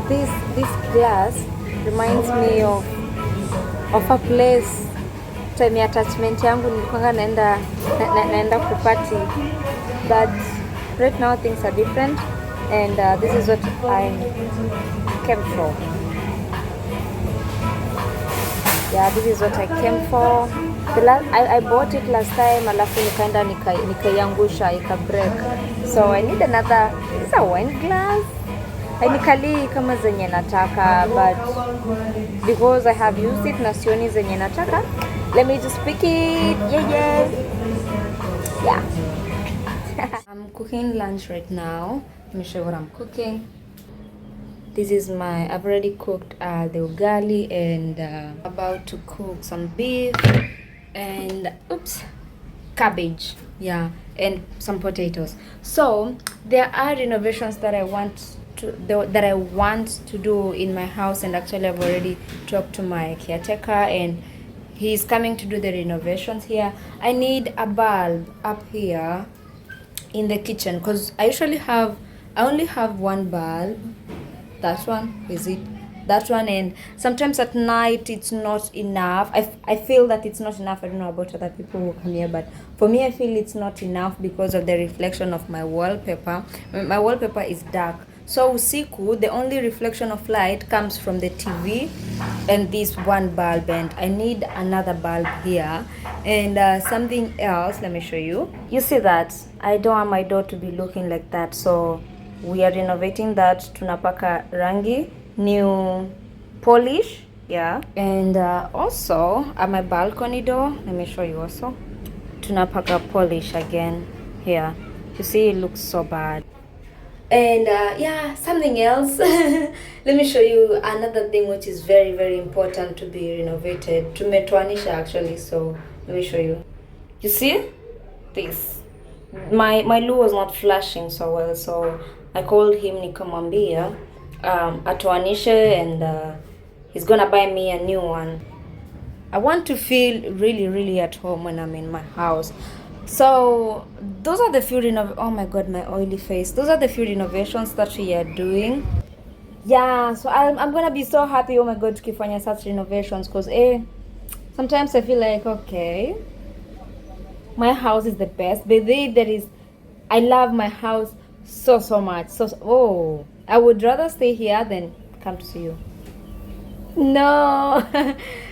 this glass reminds me of a place time ya attachment yangu nilikuwa naenda kupati, but right now things are different, and this is what I came for. Yeah, this is what I came for. I bought it last time, alafu nikaenda nikaiangusha ika break, so I need another. It's a wine glass. Hainikali kama zenye nataka, but because I have used it na sioni zenye nataka, let me just pick it. Yeah. I'm cooking lunch right now. Let me show you what I'm cooking. This is I've already cooked the ugali, and about to cook some beef and cabbage, yeah, and some potatoes. So there are renovations that I want to do in my house, and actually I've already talked to my caretaker, and he's coming to do the renovations here. I need a bulb up here in the kitchen because I only have one bulb. That one is it, that one, and sometimes at night it's not enough. I feel that it's not enough. I don't know about other people who come here, but for me I feel it's not enough because of the reflection of my wallpaper. My wallpaper is dark, so usiku the only reflection of light comes from the TV and this one bulb, and I need another bulb here, and something else. Let me show you. You see that I don't want my door to be looking like that, so we are renovating that. Tunapaka rangi, new polish, yeah, and also at my balcony door, let me show you also, tunapaka polish again here. You see, it looks so bad. And yeah, something else. Let me show you another thing which is very, very important to be renovated. Tumetoanisha actually, so let me show you. You see this? My loo was not flashing so well, so I called him nikamwambia atoanishe, and he's gonna buy me a new one. I want to feel really, really at home when I'm in my house. So those are the few oh my god, my oily face. Those are the few renovations that we are doing. Yeah, so I'm gonna be so happy, oh my god, tukifanya such renovations, because sometimes I feel like, okay, my house is the best, but I love my house so much. So I would rather stay here than come to see you. No.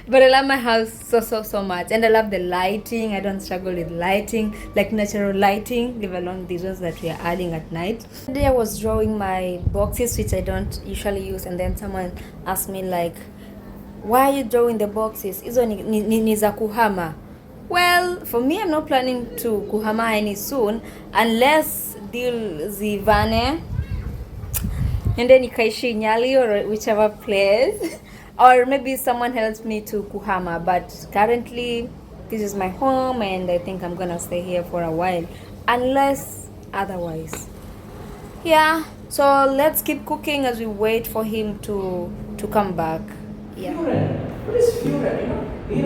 But I love my house so much, and I love the lighting. I don't struggle with lighting, like natural lighting, leave alone these ones that we are adding at night. Today I was drawing my boxes, which I don't usually use, and then someone asked me like, why are you drawing the boxes? Hizo ni za kuhama. Well, for me, I'm not planning to kuhama any soon, unless deal zivane and then nikaishi Nyali or whichever place, or maybe someone helps me to kuhama. But currently this is my home, and I think I'm gonna stay here for a while unless otherwise. Yeah, so let's keep cooking as we wait for him to come back. Yeah. Furen. What is furen? Maybe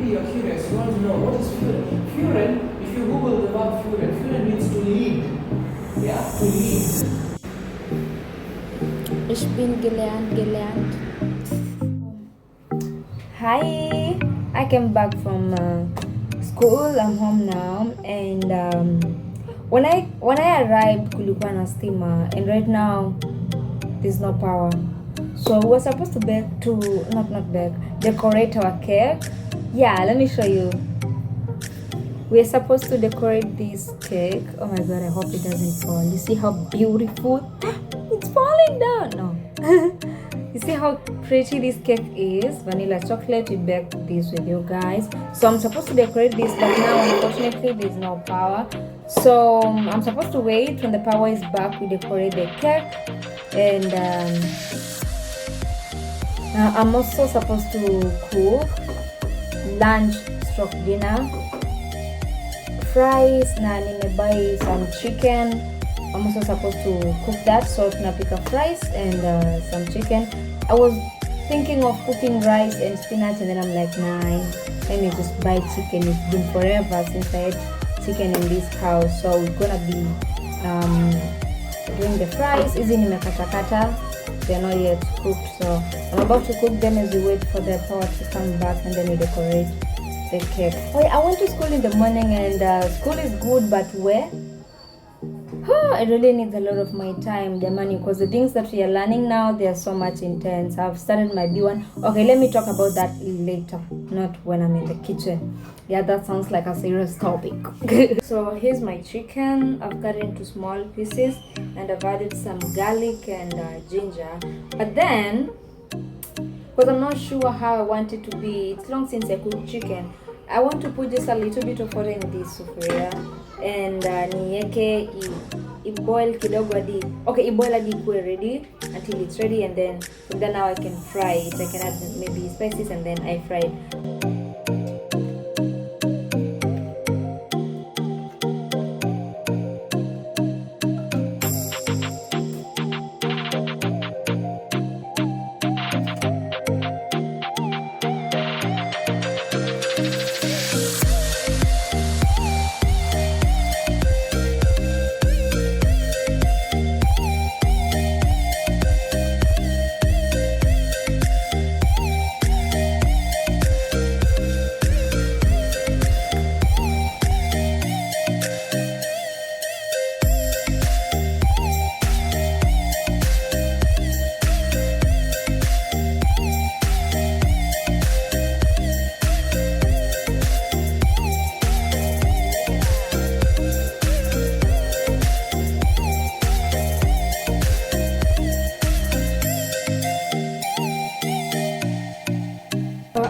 you're curious. You want to know what is furen? Furen, if you Google the word furen means to lead. Yeah, to lead. Ich bin gelernt. Hi, I came back from school. I'm home now, and when I arrived, kulikuwa na stima, and right now there's no power. So we're supposed to decorate our cake. Yeah, let me show you. We're supposed to decorate this cake. Oh my god, I hope it doesn't fall. You see how beautiful? It's falling down. No. You see how pretty this cake is? Vanilla chocolate. We baked this with you guys. So I'm supposed to decorate this, but now unfortunately there's no power. So I'm supposed to wait when the power is back. We decorate the cake, and I'm also supposed to cook lunch / dinner. Fries na nimebuy some chicken. I'm also supposed to cook that, so tunapika fries and some chicken. I was thinking of cooking rice and spinach, and then I'm like, nah, let me just buy chicken. It's been forever since I had chicken in this house, so we're gonna be doing the fries. Hizi nimekatakata, they're not yet cooked, so I'm about to cook them as we wait for the power to come back, and then we decorate the cake. Oh yeah, I went to school in the morning, and school is good, but where? It really needs a lot of my time, the money, because the things that we are learning now, they are so much intense. I've started my B1. Okay, let me talk about that later, not when I'm in the kitchen. Yeah, that sounds like a serious topic. So here's my chicken. I've cut it into small pieces, and I've added some garlic and ginger. But then, because I'm not sure how I want it to be, it's long since I cooked chicken, I want to put just a little bit of water in this sufuria and niweke boil kidogo hadi boil hadi ikuwe ready until it's ready, and then from there now I can fry it. I can add maybe spices and then I fry it.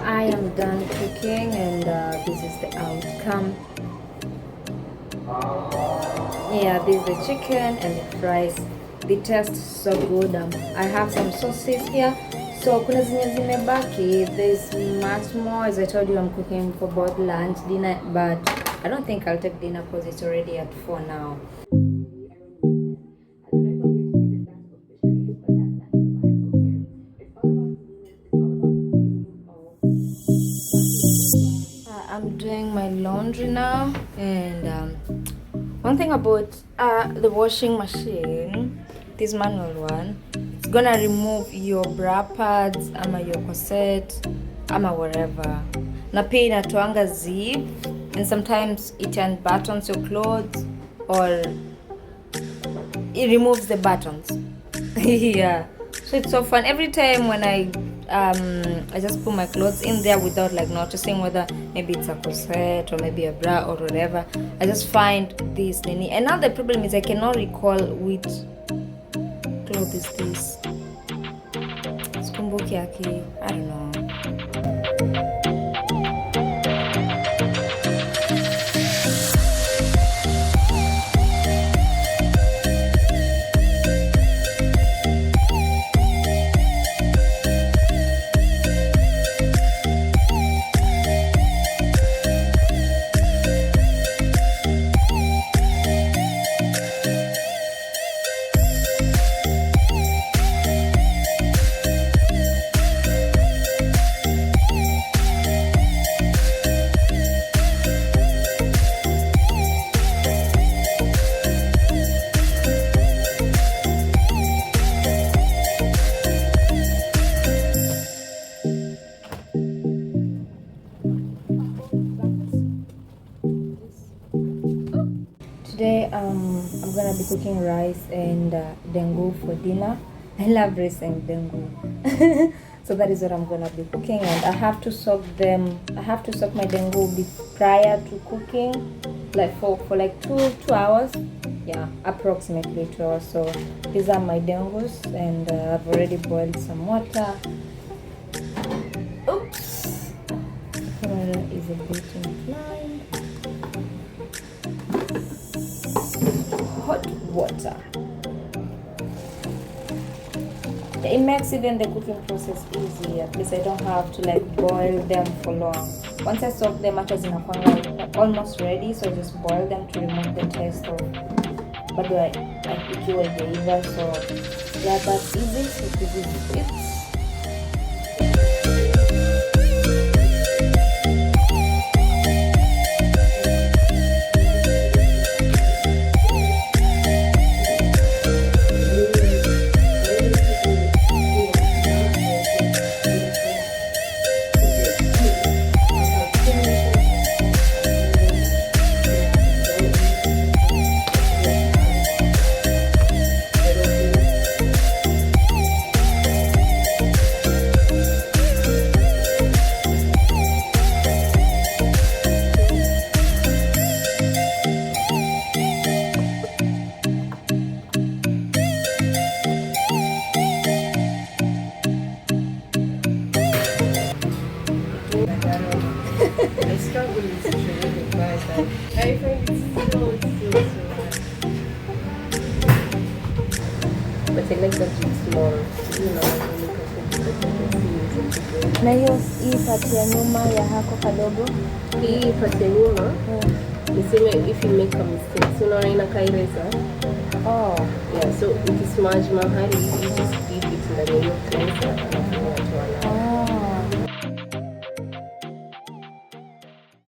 I am done cooking, and this is the outcome. Yeah, this is the chicken and the fries. They taste so good. I have some sauces here. So kuna zenye zimebaki. There's much more. As I told you, I'm cooking for both lunch, dinner, but I don't think I'll take dinner because it's already at 4 now. I'm doing my laundry now, and one thing about the washing machine, this manual one, it's gonna remove your bra pads ama your corset ama whatever. Na pia inatoanga zip, and sometimes it unbuttons your clothes or it removes the buttons. Yeah, so it's so fun. Every time when I just put my clothes in there without like noticing whether maybe it's a corset or maybe a bra or whatever, I just find this nini. And now the problem is I cannot recall which cloth is this. Sikumbuki aki, I don't know. Today I'm gonna be cooking rice and dengu for dinner. I love rice and dengu. So that is what I'm gonna be cooking, and I have to soak my dengu prior to cooking, like for like two hours. Yeah, approximately 2 hours. So these are my dengus, and I've already boiled some water. Oops, the camera is a bit inclined. Hot water. It makes even the cooking process easy. At least I don't have to like boil them for long. Once I soak them, hata zinakuwa almost ready, so I just boil them to remove the taste of bado ikiwa haijaiva. So yeah, that's easy. So this is it. small. You know, when you can see. Na hii part ya nyuma ya hako kadogo. Hii part ya nyuma. Niseme if you make a mistake. So unaona inakaa eraser. Oh. Yeah, so ukismudge mahali, you just dip it ndani ya hiyo cleanser.